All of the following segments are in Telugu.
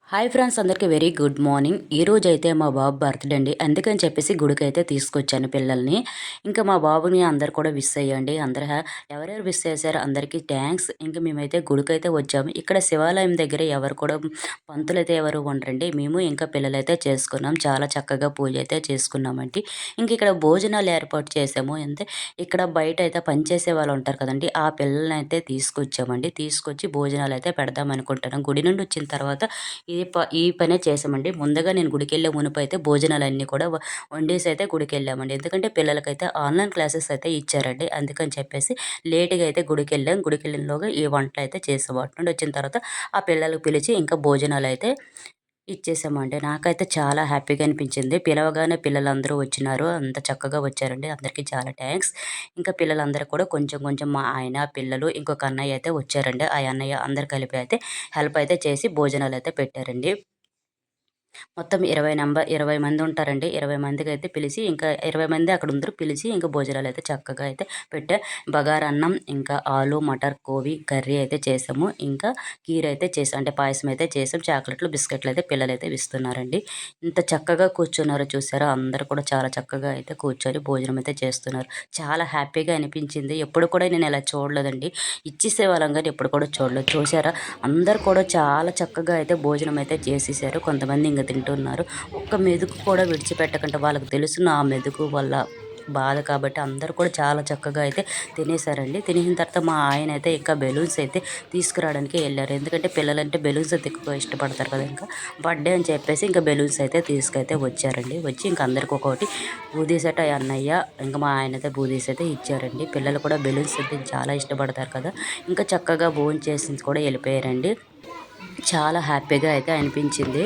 హాయ్ ఫ్రెండ్స్, అందరికీ వెరీ గుడ్ మార్నింగ్. ఈరోజైతే మా బాబు బర్త్‌డే అండి. అందుకని చెప్పేసి గుడికైతే తీసుకొచ్చాను పిల్లల్ని. ఇంకా మా బాబుని అందరూ కూడా విష్ చేయండి. అందరూ ఎవరెవరు విష్ చేశారో అందరికీ థ్యాంక్స్. ఇంక మేమైతే గుడికైతే వచ్చాము. ఇక్కడ శివాలయం దగ్గర ఎవరు కూడా పంతులైతే ఎవరు ఉండరండి. మేము ఇంకా పిల్లలైతే చేసుకున్నాం. చాలా చక్కగా పూజ అయితే చేసుకున్నామండి. ఇంక ఇక్కడ భోజనాలు ఏర్పాటు చేసాము. అంతే ఇక్కడ బయట అయితే పనిచేసే వాళ్ళు ఉంటారు కదండీ! ఆ పిల్లలనైతే తీసుకొచ్చామండి. తీసుకొచ్చి భోజనాలు అయితే పెడదాం అనుకుంటున్నాం. గుడి నుండి వచ్చిన తర్వాత ఈ పనే చేశామండి. ముందుగా నేను గుడికెళ్ళే మునుపైతే భోజనాలన్నీ కూడా వండేసైతే గుడికెళ్ళామండి. ఎందుకంటే పిల్లలకైతే ఆన్‌లైన్ క్లాసెస్ అయితే ఇచ్చారండి. అందుకని చెప్పేసి లేట్‌గా అయితే గుడికెళ్ళాం. గుడికెళ్ళినలోగా ఈ వంటలైతే చేసాం. అటు నుండి వచ్చిన తర్వాత ఆ పిల్లలకి పిలిచి ఇంకా భోజనాలైతే ఇచ్చేసామండి. నాకైతే చాలా హ్యాపీగా అనిపించింది. పిలవగానే పిల్లలందరూ వచ్చినారు. అంత చక్కగా వచ్చారండి. అందరికీ చాలా థ్యాంక్స్. ఇంకా పిల్లలందరూ కూడా కొంచెం కొంచెం మా ఆయన, పిల్లలు, ఇంకొక అన్నయ్య అయితే వచ్చారండి. ఆ అన్నయ్య అందరూ కలిపి అయితే హెల్ప్ అయితే చేసి భోజనాలైతే పెట్టారండి. మొత్తం 20 మంది ఉంటారండి. 20 మందికైతే పిలిచి ఇంకా 20 మంది అక్కడ ఉందరు. పిలిచి ఇంకా భోజనాలైతే చక్కగా అయితే పెట్టా. బగారన్నం, ఇంకా ఆలు మటర్ కోవి కర్రీ అయితే చేసాము. ఇంకా కీర్ అయితే చేసాం. అంటే పాయసం అయితే చేసాం. చాక్లెట్లు, బిస్కెట్లు అయితే పిల్లలైతే ఇస్తున్నారండి. ఇంత చక్కగా కూర్చున్నారో చూసారా! అందరూ కూడా చాలా చక్కగా అయితే కూర్చొని భోజనం అయితే చేస్తున్నారు. చాలా హ్యాపీగా అనిపించింది. ఎప్పుడు కూడా నేను ఇలా చూడలేదండి. ఇచ్చేసేవాళ్ళం గానీ ఎప్పుడు కూడా చూడలేదు. చూసారా! అందరూ కూడా చాలా చక్కగా అయితే భోజనం అయితే చేసేసారు. కొంతమంది ఇంక తింటున్నారు. ఒక్క మెతుకు కూడా విడిచిపెట్టకుండా వాళ్ళకి తెలుసు నా మెతుకు వాళ్ళ బాధ కాబట్టి అందరూ కూడా చాలా చక్కగా అయితే తినేసారండి. తినేసిన తర్వాత మా ఆయన అయితే ఇంకా బెలూన్స్ అయితే తీసుకురావడానికి వెళ్ళారు. ఎందుకంటే పిల్లలంటే బెలూన్స్ అయితే ఎక్కువ ఇష్టపడతారు కదా! ఇంకా బర్త్డే అని చెప్పేసి ఇంకా బెలూన్స్ అయితే తీసుకైతే వచ్చారండి. వచ్చి ఇంక అందరికి ఒక్కొక్కటి ఊదేసట అన్నయ్య ఇంకా మా ఆయన అయితే బూదీస్ అయితే ఇచ్చారండి. పిల్లలు కూడా బెలూన్స్ అయితే చాలా ఇష్టపడతారు కదా! ఇంకా చక్కగా భోంచేసి కూడా వెళ్ళిపోయారండి. చాలా హ్యాపీగా అయితే అనిపించింది.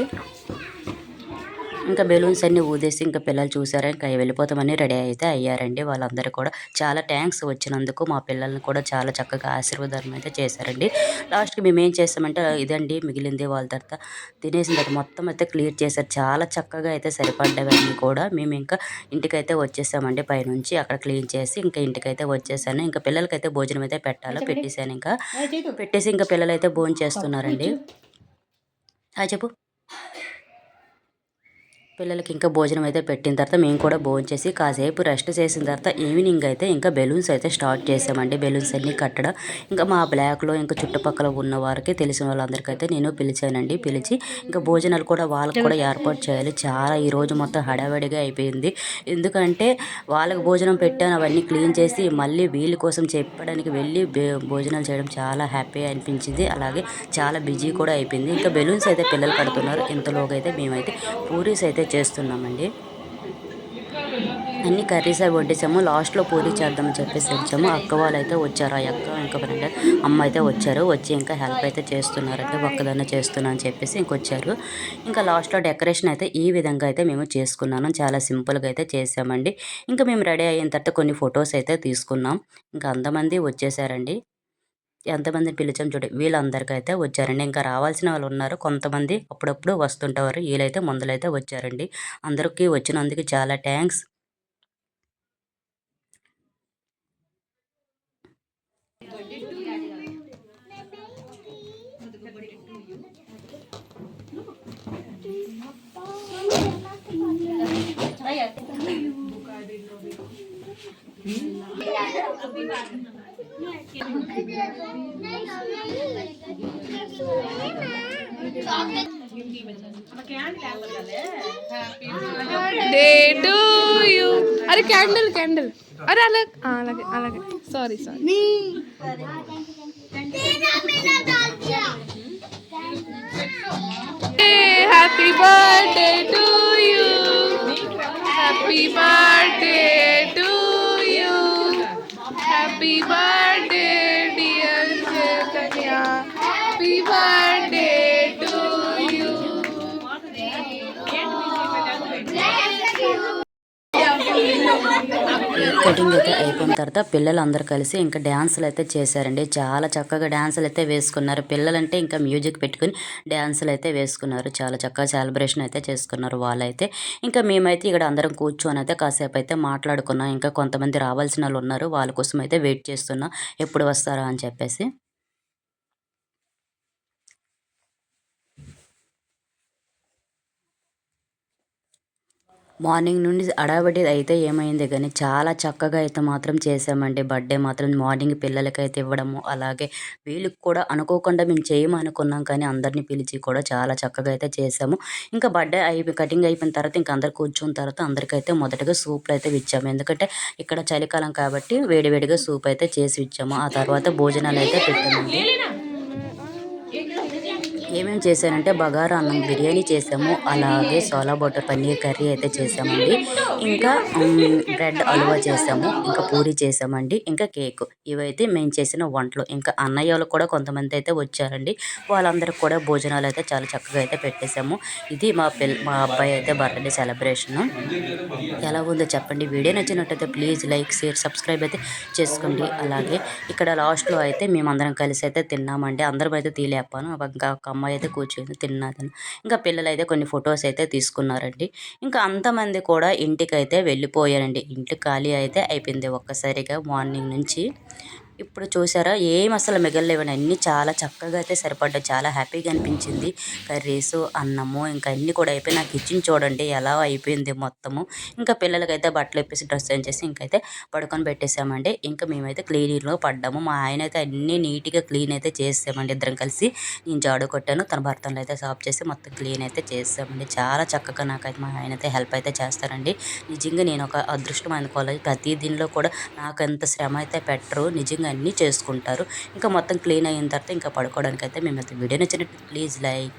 ఇంకా బెలూన్స్ అన్నీ ఊదేసి ఇంకా పిల్లలు చూసారా ఇంకా వెళ్ళిపోతామని రెడీ అయితే అయ్యారండి. వాళ్ళందరూ కూడా చాలా థ్యాంక్స్ వచ్చినందుకు. మా పిల్లల్ని కూడా చాలా చక్కగా ఆశీర్వాదం అయితే చేశారండి. లాస్ట్‌కి మేమేం చేసామంటే ఇదండి మిగిలింది. వాళ్ళ తర్వాత తినేసిన తర్వాత మొత్తం అయితే క్లియర్ చేశారు. చాలా చక్కగా అయితే సరిపడ్డవన్నీ కూడా. మేము ఇంకా ఇంటికైతే వచ్చేసామండి పైనుంచి. అక్కడ క్లీన్ చేసి ఇంకా ఇంటికైతే వచ్చేసాను. ఇంకా పిల్లలకైతే భోజనం అయితే పెట్టాలా పెట్టేసాను ఇంకా. పెట్టేసి ఇంకా పిల్లలైతే భోంచేస్తున్నారండి. చెప్పు. పిల్లలకి ఇంకా భోజనం అయితే పెట్టిన తర్వాత మేము కూడా భోంచేసి కాసేపు రెస్ట్ చేసిన తర్వాత ఈవినింగ్ అయితే ఇంకా బెలూన్స్ అయితే స్టార్ట్ చేసామండి. బెలూన్స్ అన్నీ కట్టడం ఇంకా మా బ్లాక్‌లో ఇంకా చుట్టుపక్కల ఉన్న వారికి తెలిసిన వాళ్ళందరికైతే నేను పిలిచానండి. పిలిచి ఇంకా భోజనాలు కూడా వాళ్ళకి కూడా ఏర్పాటు చేయాలి. చాలా ఈరోజు మొత్తం హడావిడిగా అయిపోయింది. ఎందుకంటే వాళ్ళకి భోజనం పెట్టాను అవన్నీ క్లీన్ చేసి మళ్ళీ వీళ్ళ కోసం చెప్పడానికి వెళ్ళి భోజనాలు చేయడం చాలా హ్యాపీగా అనిపించింది. అలాగే చాలా బిజీ కూడా అయిపోయింది. ఇంకా బెలూన్స్ అయితే పిల్లలు కడుతున్నారు. ఇంతలోగా అయితే మేమైతే పూరీస్ అయితే చేస్తున్నామండి. అన్ని కర్రీస్ అవి వడ్డేసాము. లాస్ట్‌లో పూరి చేద్దామని చెప్పేసి వచ్చాము. అక్క వాళ్ళైతే వచ్చారు. ఆ అక్క ఇంకా ఫ్రెండ్ అమ్మ అయితే వచ్చారు. వచ్చి ఇంకా హెల్ప్ అయితే చేస్తున్నారండి. ఒక్కదాన్నే చేస్తున్నా అని చెప్పేసి ఇంకొచ్చారు. ఇంకా లాస్ట్‌లో డెకరేషన్ అయితే ఈ విధంగా అయితే మేము చేసుకున్నాను. చాలా సింపుల్‌గా అయితే చేసామండి. ఇంకా మేము రెడీ అయిన తర్వాత కొన్ని ఫొటోస్ అయితే తీసుకున్నాం. ఇంకా అంతమంది వచ్చేసారండి. ఎంతమందిని పిలిచాం చూడు వీళ్ళందరికైతే వచ్చారండి. ఇంకా రావాల్సిన వాళ్ళు ఉన్నారు. కొంతమంది అప్పుడప్పుడు వస్తుంటారు. వీళ్ళైతే ముందలైతే వచ్చారండి. అందరికీ వచ్చినందుకు చాలా థ్యాంక్స్. Day to you. అరే క్యాండిల్ క్యాండిల్. అరే అలాగే అలాగే అలాగే. Sorry sorry. Happy birthday to you. Happy birthday to you. Happy birthday dear Chaitanya. Happy birthday to you. Cutting అయితే అయిపోయిన తర్వాత పిల్లలు అందరూ కలిసి ఇంకా డ్యాన్సులు అయితే చేశారండి. చాలా చక్కగా డ్యాన్సులు అయితే వేసుకున్నారు. పిల్లలంటే ఇంకా మ్యూజిక్ పెట్టుకుని డ్యాన్సులు అయితే వేసుకున్నారు. చాలా చక్కగా సెలబ్రేషన్ అయితే చేసుకున్నారు వాళ్ళైతే. ఇంకా మేమైతే ఇక్కడ అందరం కూర్చొని అయితే కాసేపు అయితే మాట్లాడుకున్నాం. ఇంకా కొంతమంది రావాల్సిన వాళ్ళు ఉన్నారు. వాళ్ళ కోసం అయితే వెయిట్ చేస్తున్నాం. ఎప్పుడు వస్తారా అని చెప్పేసి. మార్నింగ్ నుండి హడావిడి అయితే ఏమైంది కానీ చాలా చక్కగా అయితే మాత్రం చేసామండి. బర్త్‌డే మాత్రం మార్నింగ్ పిల్లలకైతే ఇవ్వడము, అలాగే వీళ్ళకి కూడా అనుకోకుండా మేము చేయమనుకున్నాం కానీ అందరిని పిలిచి కూడా చాలా చక్కగా అయితే చేసాము. ఇంకా బర్త్‌డే కటింగ్ అయిపోయిన తర్వాత ఇంక అందరూ కూర్చున్న తర్వాత అందరికైతే మొదటగా సూప్‌లయితే ఇచ్చాము. ఎందుకంటే ఇక్కడ చలికాలం కాబట్టి వేడి వేడిగా సూప్ అయితే చేసి ఇచ్చాము. ఆ తర్వాత భోజనాలైతే పెట్టామండి. ఏమేమి చేశానంటే బగారా అన్నం, బిర్యానీ చేసాము. అలాగే సోలా బటర్ పన్నీర్ కర్రీ అయితే చేసామండి. ఇంకా బ్రెడ్ హల్వా చేసాము. ఇంకా పూరి చేసామండి. ఇంకా కేకు. ఇవైతే మేము చేసిన వంటలు. ఇంకా అన్నయ్యోళ్ళు కూడా కొంతమంది అయితే వచ్చారండి. వాళ్ళందరికి కూడా భోజనాలు అయితే చాలా చక్కగా అయితే పెట్టేసాము. ఇది మా అబ్బాయి అయితే బర్త్‌డే సెలబ్రేషను. ఎలా ఉందో చెప్పండి. వీడియో నచ్చినట్టయితే ప్లీజ్ లైక్, షేర్, సబ్స్క్రైబ్ అయితే చేసుకోండి. అలాగే ఇక్కడ లాస్ట్‌లో అయితే మేమందరం కలిసి అయితే తిన్నామండి. అందరం అయితే తీయలేకపోయాను. ఇంకా ఒక అమ్మాయి అయితే కూర్చొని తిన్నదని. ఇంకా పిల్లలైతే కొన్ని ఫొటోస్ అయితే తీసుకున్నారండి. ఇంకా అంతమంది కూడా ఇంటికైతే వెళ్ళిపోయారండి. ఇంటి ఖాళీ అయితే అయిపోయింది ఒక్కసారిగా మార్నింగ్ నుంచి. ఇప్పుడు చూసారా ఏం అసలు మిగలలేవండి. అన్నీ చాలా చక్కగా అయితే సరిపడ్డాయి. చాలా హ్యాపీగా అనిపించింది. కర్రీసు, అన్నము ఇంకా అన్నీ కూడా అయిపోయి నా కిచెన్ చూడండి ఎలా అయిపోయింది మొత్తము. ఇంకా పిల్లలకైతే బట్టలు ఇప్పేసి డ్రెస్ చేంజ్ చేసి ఇంకైతే పడుకొని పెట్టేసామండి. ఇంకా మేమైతే క్లీనింగ్‌లో పడ్డాము. మా ఆయన అయితే అన్నీ నీట్‌గా క్లీన్ అయితే చేసామండి ఇద్దరం కలిసి. నేను జాడు కొట్టాను. తన బర్తన్లు అయితే సాఫ్ చేసి మొత్తం క్లీన్ అయితే చేసామండి. చాలా చక్కగా నాకైతే మా ఆయన అయితే హెల్ప్ అయితే చేస్తారండి. నిజంగా నేను ఒక అదృష్టం అనుకోవాలి. ప్రతి దీనిలో కూడా నాకంత శ్రమ అయితే పెట్టరు. నిజంగా అన్నీ చేసుకుంటారు. ఇంకా మొత్తం క్లీన్ అయిన తర్వాత ఇంకా పడుకోవడానికైతే మేమైతే వీడియో నచ్చినట్టు ప్లీజ్ లైక్